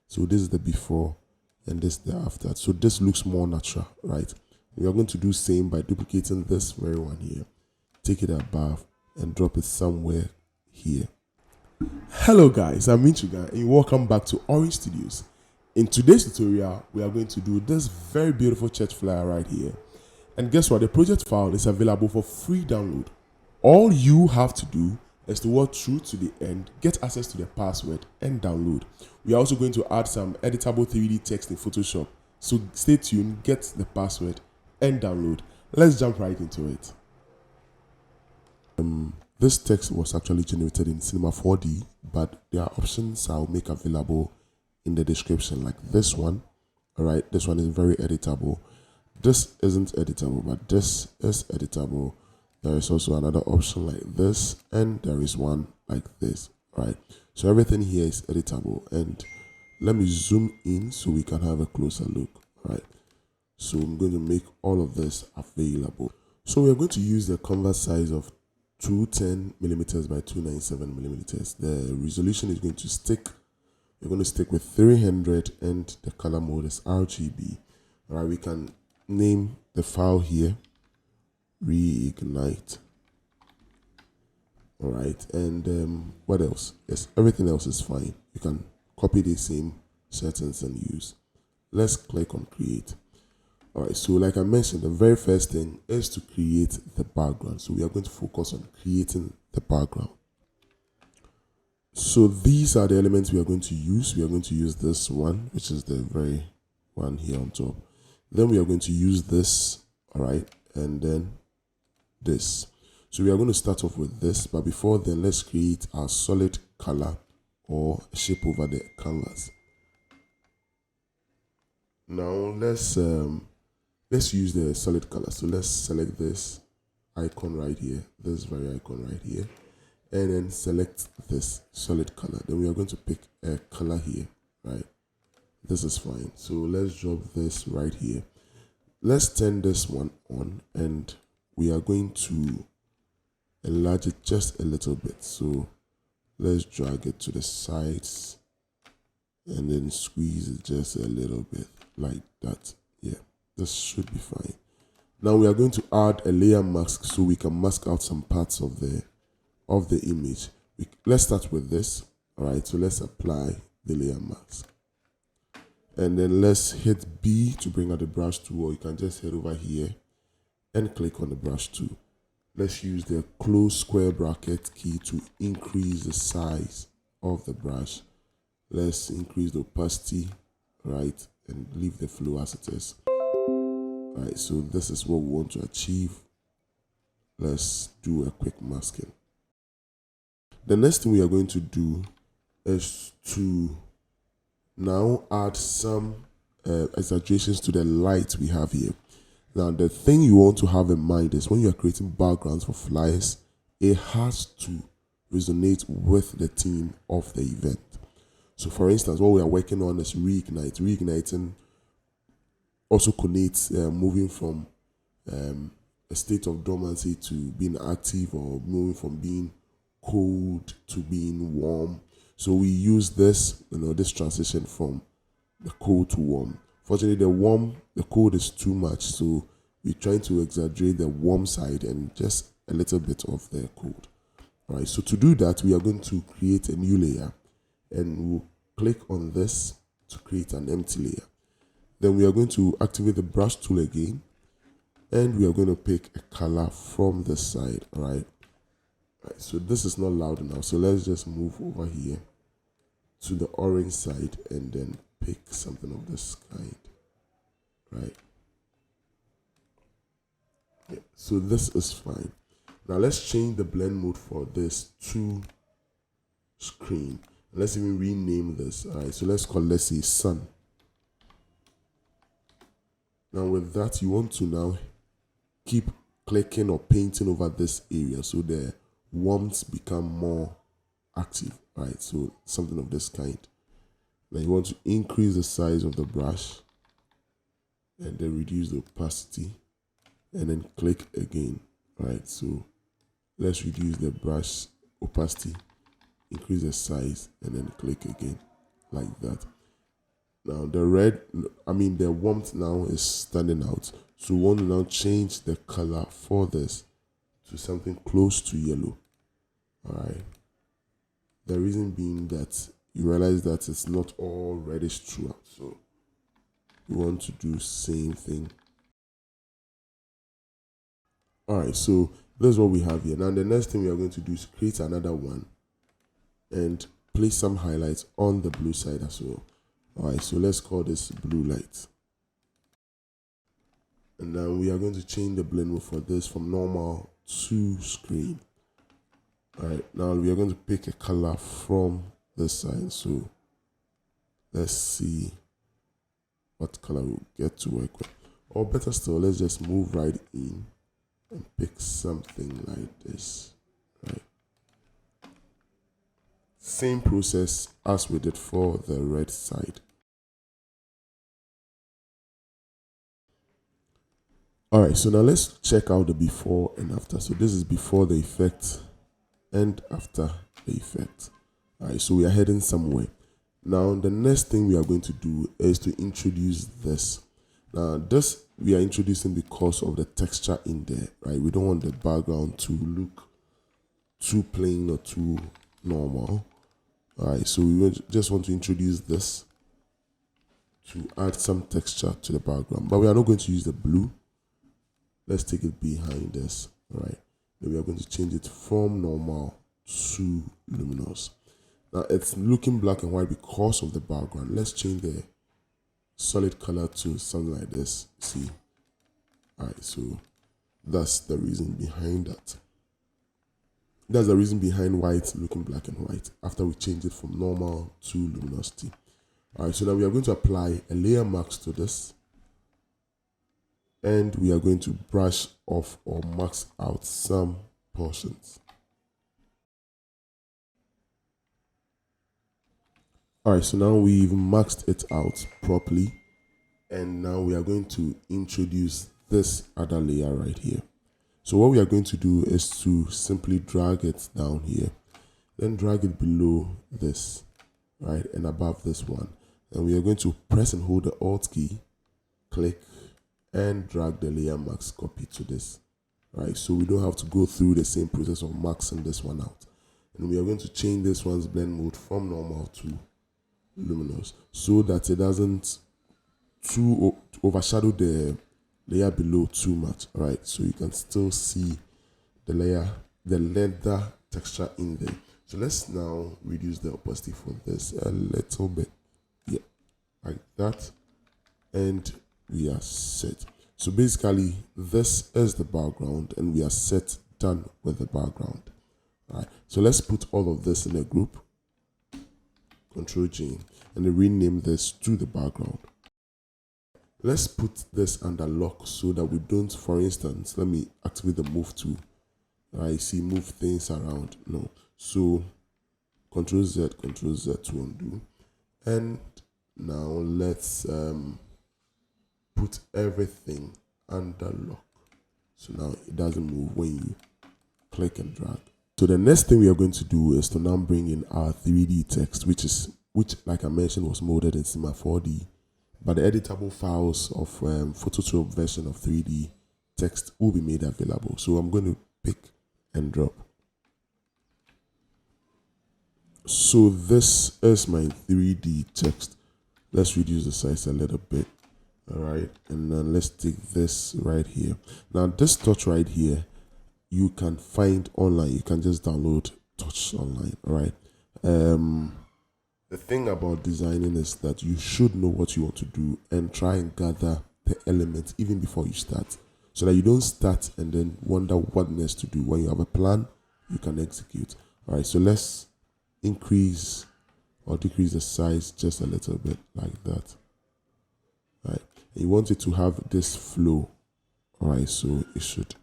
So this is the before and this the after. So this looks more natural, right? We are going to do same by duplicating this very one here. Take it above and drop it somewhere here. Hello guys, I'm Montserrat and welcome back to Orange Studios. In today's tutorial, we are going to do this very beautiful church flyer right here. And guess what? The project file is available for free download. All you have to do is to watch through to the end, get access to the password, and download. We are also going to add some editable 3D text in Photoshop. So stay tuned, get the password, and download. Let's jump right into it. This text was actually generated in Cinema 4D, but there are options I'll make available in the description, like this one. All right, this one is very editable. This isn't editable, but this is editable. There is also another option like this, and there is one like this. All right, so everything here is editable. And let me zoom in so we can have a closer look. All right, so I'm going to make all of this available. So we're going to use the canvas size of 210 millimeters by 297 millimeters. The resolution is going to stick. We're going to stick with 300, and the color mode is RGB. All right, we can name the file here reignite. All right, and what else? Yes, everything else is fine. You can copy the same settings and use. Let's click on create. All right, so like I mentioned, the very first thing is to create the background. So we are going to focus on creating the background. So these are the elements we are going to use. We are going to use this one, which is the very one here on top. Then we are going to use this, all right, and then this. So we are going to start off with this, but before then, let's create our solid color or shape over the canvas. Now let's use the solid color. So let's select this icon right here, this very icon right here, and then select this solid color. Then we are going to pick a color here, right? This is fine. So let's drop this right here. Let's turn this one on, and we are going to enlarge it just a little bit. So let's drag it to the sides and then squeeze it just a little bit like that. Yeah, this should be fine. Now we are going to add a layer mask so we can mask out some parts of the image. Let's start with this. All right, so let's apply the layer mask. And then let's hit B to bring out the brush tool, or you can just head over here and click on the brush tool. Let's use the close square bracket key to increase the size of the brush. Let's increase the opacity, right, and leave the flow as it is. Right, so this is what we want to achieve. Let's do a quick masking. The next thing we are going to do is to now add some exaggerations to the light we have here. Now, the thing you want to have in mind is when you are creating backgrounds for flyers, it has to resonate with the theme of the event. So, for instance, what we are working on is reignite. Reigniting also connotes moving from a state of dormancy to being active, or moving from being cold to being warm. So we use this, this transition from the cold to warm. Fortunately, the cold is too much, so we're trying to exaggerate the warm side and just a little bit of the cold. All right, so to do that, we are going to create a new layer, and we'll click on this to create an empty layer. Then we are going to activate the brush tool again, and we are going to pick a color from the side. All right. Right, so this is not loud enough, so let's just move over here to the orange side and then pick something of this kind, right? Yeah, so this is fine. Now let's change the blend mode for this to screen. Let's even rename this. All right, so let's say sun. Now with that, you want to now keep clicking or painting over this area so the warmth become more active, right? So something of this kind. Now you want to increase the size of the brush and then reduce the opacity and then click again, right? So let's reduce the brush opacity, increase the size, and then click again like that. Now the warmth now is standing out. So we want to now change the color for this to something close to yellow. All right. The reason being that you realize that it's not all reddish throughout. So we want to do same thing. All right. So that's what we have here. Now the next thing we are going to do is create another one and place some highlights on the blue side as well. All right. So let's call this blue light. And now we are going to change the blend mode for this from normal to screen. Alright, now we are going to pick a color from this side. So let's see what color we'll get to work with. Or better still, let's just move right in and pick something like this. Right. Same process as we did for the red side. Alright, so now let's check out the before and after. So this is before the effect and after the effect. Alright, so we are heading somewhere. Now the next thing we are going to do is to introduce this. Now this we are introducing because of the texture in there, right? We don't want the background to look too plain or too normal. Alright, so we just want to introduce this to add some texture to the background, but we are not going to use the blue. Let's take it behind this. All right. Then we are going to change it from normal to luminous. Now it's looking black and white because of the background. Let's change the solid color to something like this. See? All right. So that's the reason behind that. That's the reason behind why it's looking black and white after we change it from normal to luminosity. All right. So now we are going to apply a layer mask to this. And we are going to brush off or mask out some portions. Alright, so now we've maxed it out properly. And now we are going to introduce this other layer right here. So what we are going to do is to simply drag it down here. Then drag it below this, right? And above this one. And we are going to press and hold the Alt key, click, and drag the layer mask copy to this, right? So we don't have to go through the same process of maxing this one out. And we are going to change this one's blend mode from normal to luminous so that it doesn't overshadow the layer below too much, right? So you can still see the leather texture in there. So let's now reduce the opacity for this a little bit, yeah, like that, and we are set. So basically this is the background and we are set, done with the background. All right, so let's put all of this in a group, Control J, and then rename this to the background. Let's put this under lock so that we don't, for instance, let me activate the move tool. I see move things around. No, so Control Z to undo, and now let's put everything under lock. So now it doesn't move when you click and drag. So the next thing we are going to do is to now bring in our 3D text, which like I mentioned was molded in Cinema 4D, but the editable files of Photoshop version of 3D text will be made available. So I'm going to pick and drop. So this is my 3D text. Let's reduce the size a little bit. All right, and then let's take this right here. Now this touch right here, you can find online. You can just download touch online. All right. The thing about designing is that you should know what you want to do and try and gather the elements even before you start, so that you don't start and then wonder what next to do. When you have a plan, you can execute. All right. So let's increase or decrease the size just a little bit like that. Right. You want it to have this flow, all right? So it should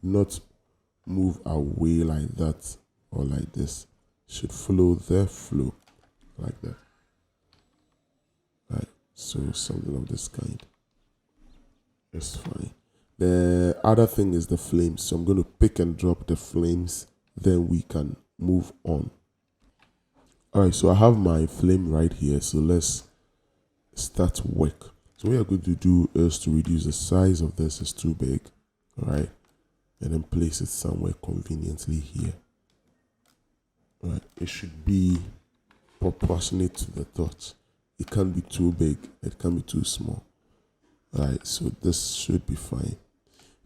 not move away like that or like this. It should follow the flow like that, right? So something of this kind is fine. The other thing is the flames. So I'm going to pick and drop the flames, then we can move on. All right, so I have my flame right here. So let's start work. So what we are going to do is to reduce the size of this. Is too big, all right, and then place it somewhere conveniently here. All right, it should be proportionate to the touch. It can't be too big, it can't be too small. All right, so this should be fine.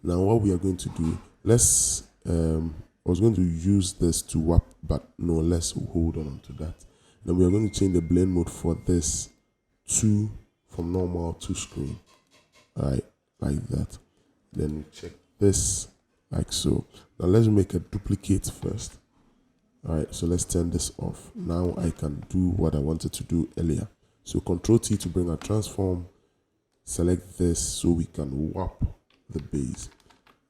Now what we are going to do, let's I was going to use this to warp, but no, let's hold on to that. Then we are going to change the blend mode for this to from normal to screen. All right, like that. Then check this like so. Now let's make a duplicate first. All right, so let's turn this off. Now I can do what I wanted to do earlier. So Control T to bring a transform. Select this so we can warp the base.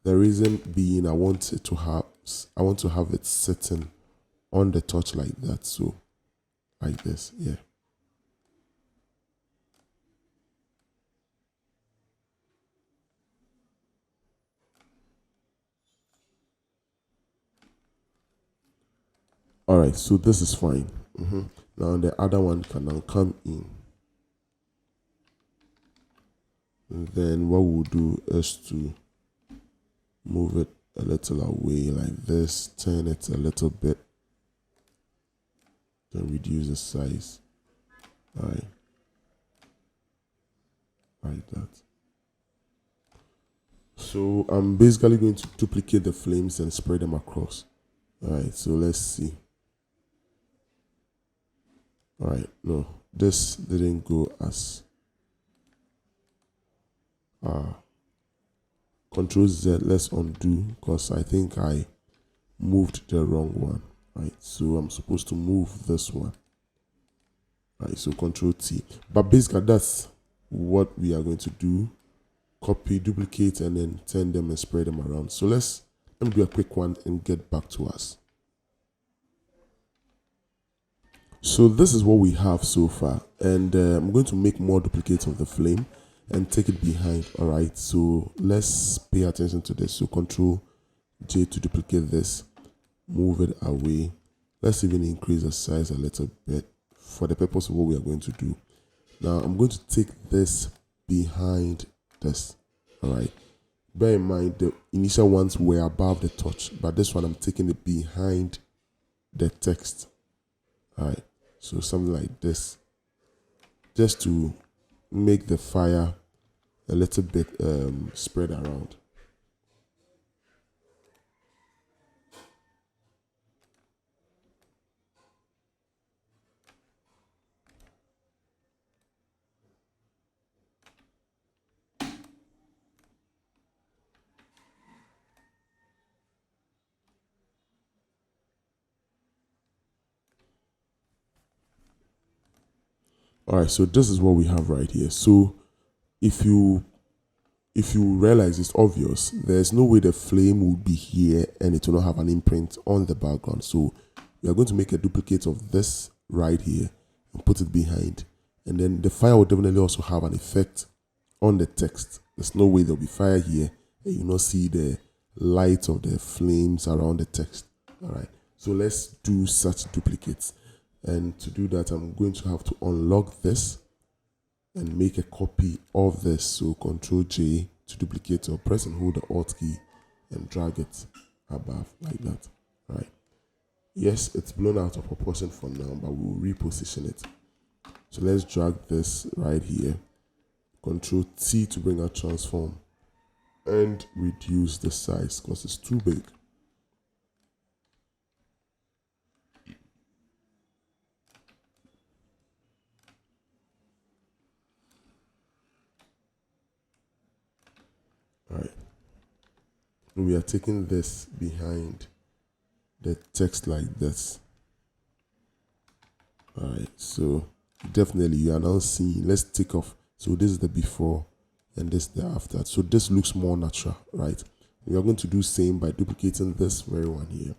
The reason being I want to have it sitting on the touch like that. So like this, yeah. All right, so this is fine. Now the other one can now come in. And then what we'll do is to move it a little away like this, turn it a little bit, then reduce the size. All right, like that. So I'm basically going to duplicate the flames and spread them across. All right, so let's see. All right, no, this didn't go as Control Z. Let's undo because I think I moved the wrong one. Right, so I'm supposed to move this one. Right, so Control T. But basically that's what we are going to do. Copy, duplicate, and then turn them and spread them around. So let me do a quick one and get back to us. So this is what we have so far, and I'm going to make more duplicates of the flame and take it behind. All right, so let's pay attention to this. So Control J to duplicate this, move it away. Let's even increase the size a little bit for the purpose of what we are going to do. Now I'm going to take this behind this. All right, bear in mind the initial ones were above the touch, but this one I'm taking it behind the text. All right, so something like this, just to make the fire a little bit spread around. All right, so this is what we have right here. So if you realize it's obvious, there's no way the flame will be here and it will not have an imprint on the background. So we are going to make a duplicate of this right here and put it behind, and then the fire will definitely also have an effect on the text. There's no way there'll be fire here and you not see the light of the flames around the text. All right, so let's do such duplicates. And to do that, I'm going to have to unlock this and make a copy of this. So Control J to duplicate, or press and hold the Alt key and drag it above like that. All right. Yes, it's blown out of proportion for now, but we'll reposition it. So let's drag this right here. Control T to bring out transform and reduce the size because it's too big. All right. We are taking this behind the text like this. All right, so definitely you are now seeing, let's take off. So this is the before and this the after. So this looks more natural, right? We are going to do same by duplicating this very one here.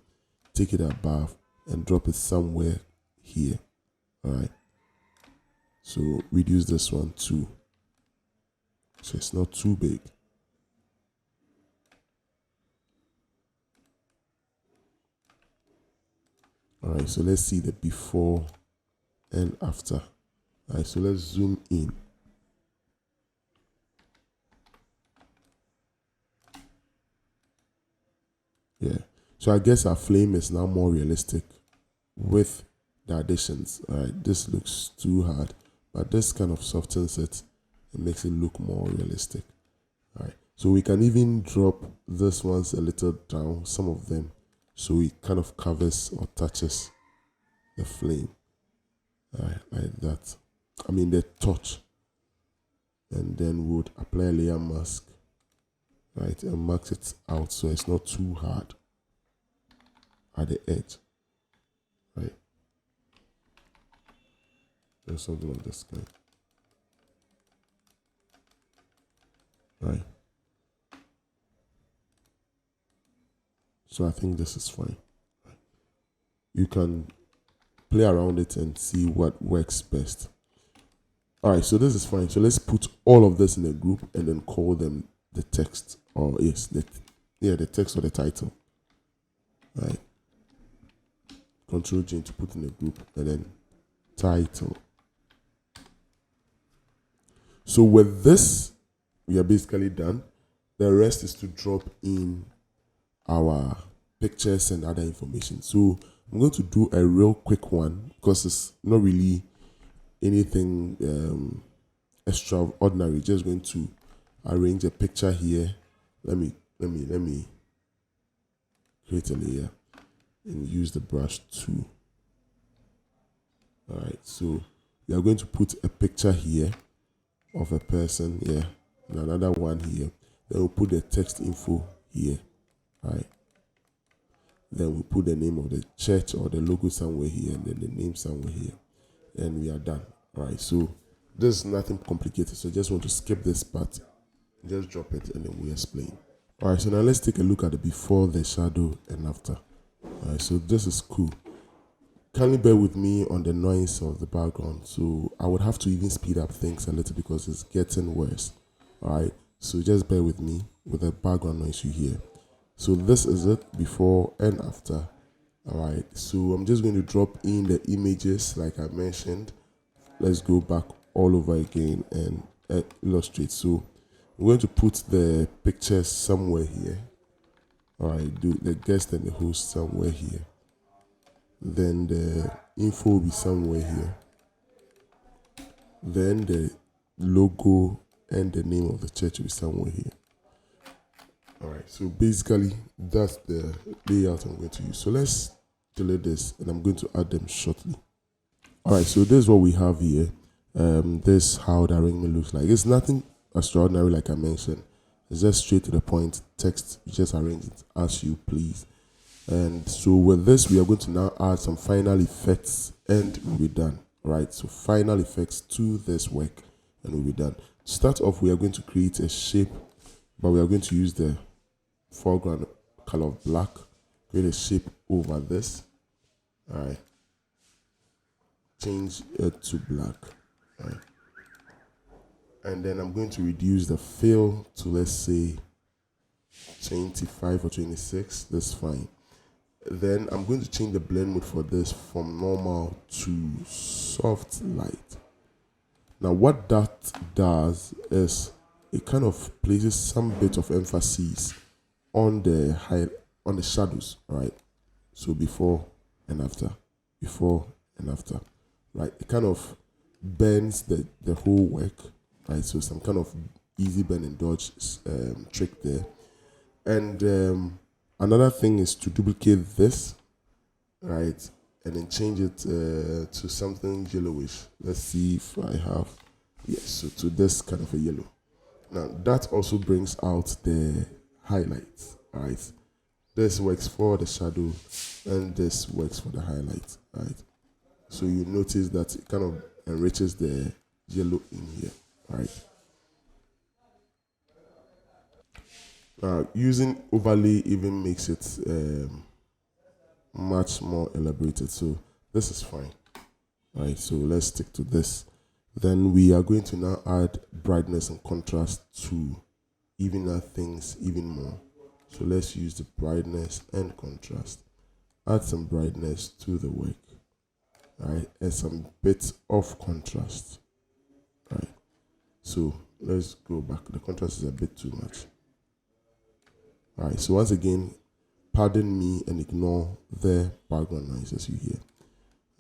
Take it above and drop it somewhere here. All right. So reduce this one too, so it's not too big. All right, so let's see the before and after. All right, so let's zoom in. Yeah. So I guess our flame is now more realistic with the additions. All right. This looks too hard, but this kind of softens it. It makes it look more realistic. All right. So we can even drop this ones a little down, some of them, so it kind of covers or touches the flame. All right, like that. I mean the touch. And then we would apply a layer mask, right, and mask it out so it's not too hard at the edge, right? There's something of this kind, right? So I think this is fine. You can play around it and see what works best. All right, so this is fine. So let's put all of this in a group and then call them the text, or yes, the text or the title, right? Control J to put in a group and then title. So with this, we are basically done. The rest is to drop in our pictures and other information. So I'm going to do a real quick one because it's not really anything extraordinary. Just going to arrange a picture here. Let me create a layer and use the brush tool. All right, so we are going to put a picture here of a person here and another one here. Then we'll put the text info here. All right. Then we put the name of the church or the logo somewhere here, and then the name somewhere here, and we are done. All right, so there's nothing complicated, so I just want to skip this part, just drop it, and then we explain. All right, so now let's take a look at the before, the shadow, and after. All right, so this is cool. Kindly bear with me on the noise of the background, so I would have to even speed up things a little because it's getting worse. All right, so just bear with me with the background noise you hear. So this is it, before and after. All right, so I'm just going to drop in the images like I mentioned. Let's go back all over again and illustrate. So I'm going to put the pictures somewhere here. All right, do the guest and the host somewhere here. Then the info will be somewhere here. Then the logo and the name of the church will be somewhere here. All right, so basically that's the layout I'm going to use. So let's delete this and I'm going to add them shortly. All right, so this is what we have here. This is how the arrangement looks like. It's nothing extraordinary like I mentioned. It's just straight to the point text. You just arrange it as you please. And so with this, we are going to now add some final effects and we'll be done. All right, so final effects to this work and we'll be done. To start off, we are going to create a shape, but we are going to use the foreground color of black, create a shape over this. All right, change it to black. All right, and then I'm going to reduce the fill to, let's say, 25 or 26. That's fine. Then I'm going to change the blend mode for this from normal to soft light. Now what that does is it kind of places some bit of emphasis on the shadows, right? So before and after, right? It kind of bends the whole work, right? So some kind of easy bend and dodge trick there. And another thing is to duplicate this, right? And then change it to something yellowish. Let's see if I have, yes, so to this kind of a yellow. Now that also brings out the highlights, right? This works for the shadow and this works for the highlight, right? So you notice that it kind of enriches the yellow in here, right? Using overlay even makes it much more elaborated. So this is fine, right? So let's stick to this. Then we are going to now add brightness and contrast to even out things even more. So let's use the brightness and contrast. Add some brightness to the work, right? And some bits of contrast, right? So let's go back. The contrast is a bit too much. All right, so once again, pardon me and ignore the background noise as you hear.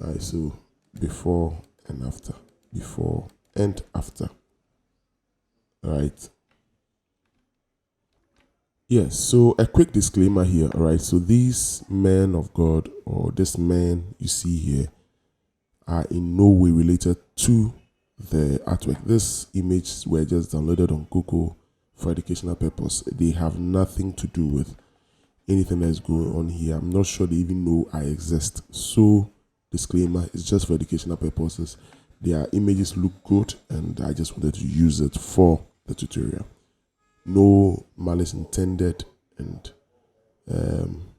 Alright, so before and after. Before and after. Alright. Yes, so a quick disclaimer here, alright. So these men of God, or this man you see here, are in no way related to the artwork. These images were just downloaded on Google for educational purpose. They have nothing to do with anything that's going on here. I'm not sure they even know I exist. So, disclaimer, it's just for educational purposes. Their images look good and I just wanted to use it for the tutorial. No malice intended, and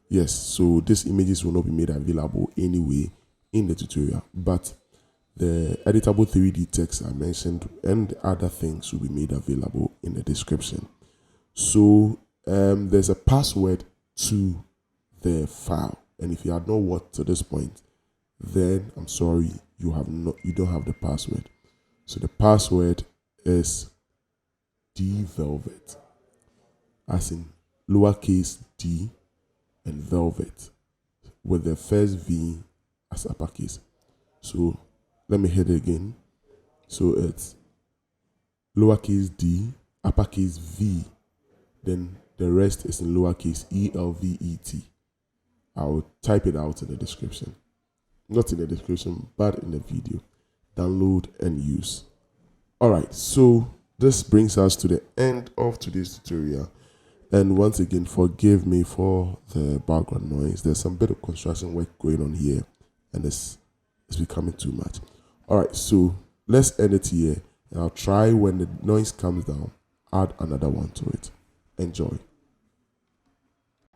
yes, so these images will not be made available anyway in the tutorial, but the editable 3D text I mentioned and other things will be made available in the description. So there's a password to the file, and if you had not watched to this point, then I'm sorry, you don't have the password. So the password is dvelvet, as in lowercase d and velvet, with the first V as uppercase. So let me hit it again. So it's lowercase d, uppercase V, then the rest is in lowercase ELVET. I'll type it out in the description. Not in the description, but in the video. Download and use. Alright, so this brings us to the end of today's tutorial. And once again, forgive me for the background noise. There's some bit of construction work going on here, and it's becoming too much. Alright, so let's end it here. And I'll try, when the noise comes down, add another one to it. Enjoy.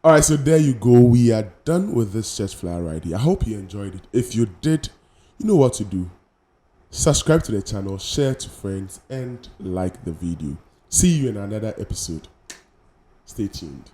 Alright, so there you go. We are done with this church flyer right here. I hope you enjoyed it. If you did, you know what to do. Subscribe to the channel, share to friends, and like the video. See you in another episode. Stay tuned.